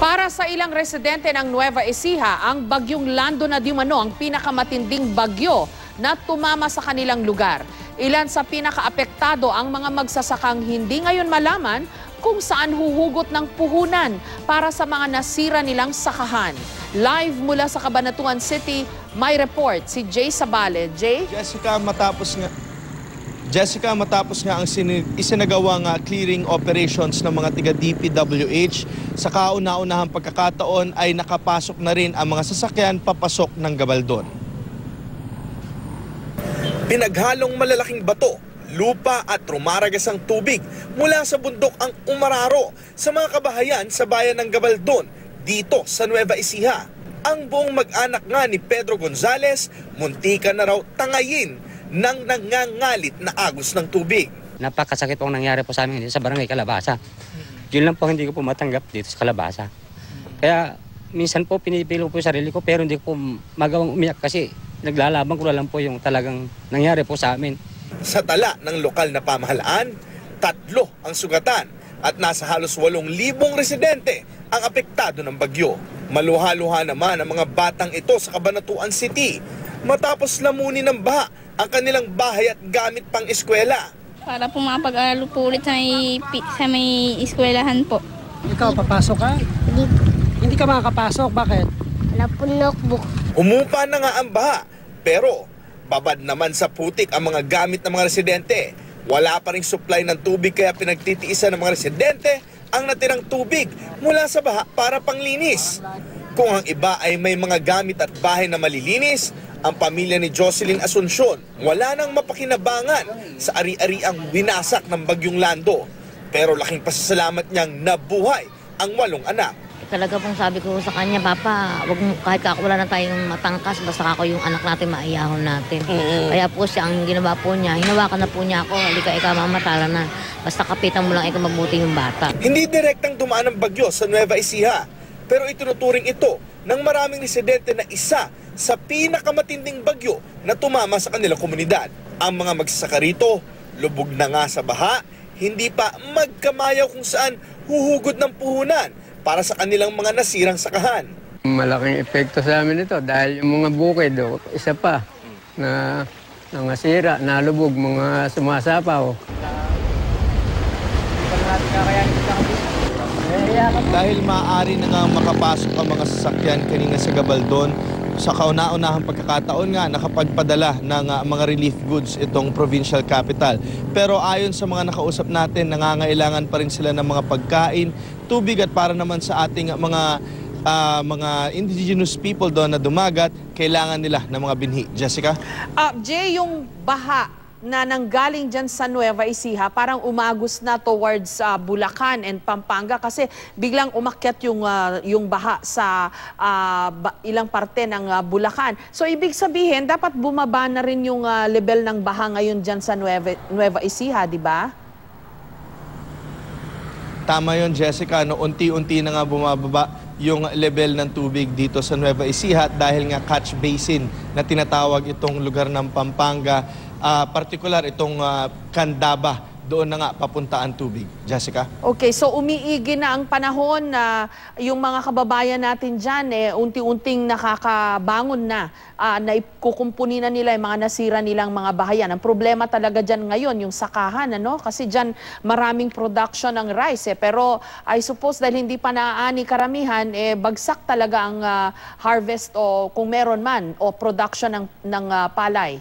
Para sa ilang residente ng Nueva Ecija, ang bagyong Lando na Dimano ang pinakamatinding bagyo na tumama sa kanilang lugar. Ilan sa pinakaapektado ang mga magsasakang hindi ngayon malaman kung saan huhugot ng puhunan para sa mga nasira nilang sakahan. Live mula sa Cabanatuan City, may report si Jay Sabale. Jay? Jessica, matapos nga ang isinagawang clearing operations ng mga tiga-DPWH, sa kauna-unahang pagkakataon ay nakapasok na rin ang mga sasakyan papasok ng Gabaldon. Pinaghalong malalaking bato, lupa at rumaragas ang tubig mula sa bundok ang umararo sa mga kabahayan sa bayan ng Gabaldon dito sa Nueva Ecija. Ang buong mag-anak nga ni Pedro Gonzales, muntika na raw tangayin ng nangangalit na agos ng tubig. Napakasakit pong nangyari po sa amin dito sa Barangay Calabasa. Yun lang po hindi ko po matanggap dito sa Calabasa. Kaya minsan po pinipilo po sarili ko pero hindi ko po magawang umiyak kasi naglalaban ko lang po yung talagang nangyari po sa amin. Sa tala ng lokal na pamahalaan, 3 ang sugatan at nasa halos 8,000 residente ang apektado ng bagyo. Maluha-luha naman ang mga batang ito sa Cabanatuan City matapos lamunin ng baha ang kanilang bahay at gamit pang eskwela. Para po makapag-aaral po ulit sa may eskwelahan po. Ikaw, papasok ka? Hindi po. Hindi ka makakapasok, bakit? Wala po notebook. Umupa na nga ang baha, pero babad naman sa putik ang mga gamit ng mga residente. Wala pa ring supply ng tubig kaya pinagtitiisan ng mga residente ang natirang tubig mula sa baha para panglinis. Kung ang iba ay may mga gamit at bahay na malilinis, ang pamilya ni Jocelyn Asuncion wala nang mapakinabangan sa ari-ariang winasak ng bagyong Lando. Pero laking pasasalamat niyang nabuhay ang 8 anak. Talaga pong sabi ko sa kanya, Papa, wag mo, kahit wala na tayong matangkas, basta ako yung anak natin, maiyahon natin. Kaya po siya, ang ginawa po niya, hinawakan na po niya ako, halika ikaw mamatala na. Basta kapitan mo lang ikaw magbuti yung bata. Hindi direktang dumaan ang bagyo sa Nueva Ecija, pero itinuturing ito ng maraming residente na isa sa pinakamatinding bagyo na tumama sa kanilang komunidad. Ang mga magsasaka rito, lubog na nga sa baha, hindi pa magkamayaw kung saan huhugot ng puhunan para sa kanilang mga nasirang sakahan. Malaking epekto sa amin ito dahil yung mga bukid, isa pa, na nangasira, nalubog, mga sumasapaw. Dahil maaari na nga makapasok ang mga sasakyan kanina sa Gabaldon, sa kauna-unahang pagkakataon nga nakapagpadala ng mga relief goods itong provincial capital. Pero ayon sa mga nakausap natin, nangangailangan pa rin sila ng mga pagkain, tubig at para naman sa ating mga indigenous people doon na dumagat, kailangan nila ng mga binhi. Jessica? Jay, yung baha na nanggaling dyan sa Nueva Ecija, parang umagos na towards Bulacan and Pampanga kasi biglang umakyat yung baha sa ilang parte ng Bulacan. So ibig sabihin, dapat bumaba na rin yung level ng baha ngayon dyan sa Nueva Ecija, di ba? Tama yon, Jessica. No, unti-unti na nga bumababa yung level ng tubig dito sa Nueva Ecija dahil nga catch basin na tinatawag itong lugar ng Pampanga. Partikular itong Candaba, doon na nga papunta ang tubig. Jessica? Okay, so umiigi na ang panahon na yung mga kababayan natin dyan, unti-unting nakakabangon na, naikukumpuni na nila yung mga nasira nilang mga bahayan. Ang problema talaga dyan ngayon, yung sakahan, ano? Kasi dyan maraming production ng rice, pero I suppose dahil hindi pa naaani karamihan, bagsak talaga ang harvest o kung meron man, o production ng palay.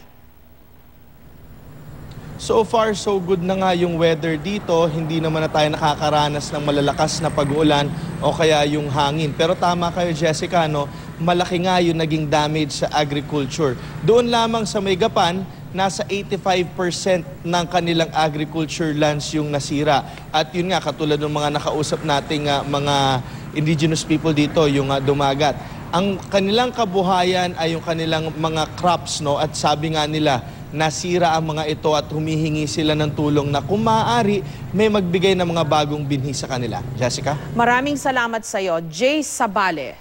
So far, so good na nga yung weather dito. Hindi naman na tayo nakakaranas ng malalakas na pag-uulan o kaya yung hangin. Pero tama kayo, Jessica, no? Malaki nga yung naging damage sa agriculture. Doon lamang sa Maygapan, nasa 85% ng kanilang agriculture lands yung nasira. At yun nga, katulad ng mga nakausap nating mga indigenous people dito, yung dumagat. Ang kanilang kabuhayan ay yung kanilang mga crops, no? At sabi nga nila, nasira ang mga ito at humihingi sila ng tulong na kung maaari, may magbigay ng mga bagong binhi sa kanila. Jessica? Maraming salamat sa iyo, Jay Sabale.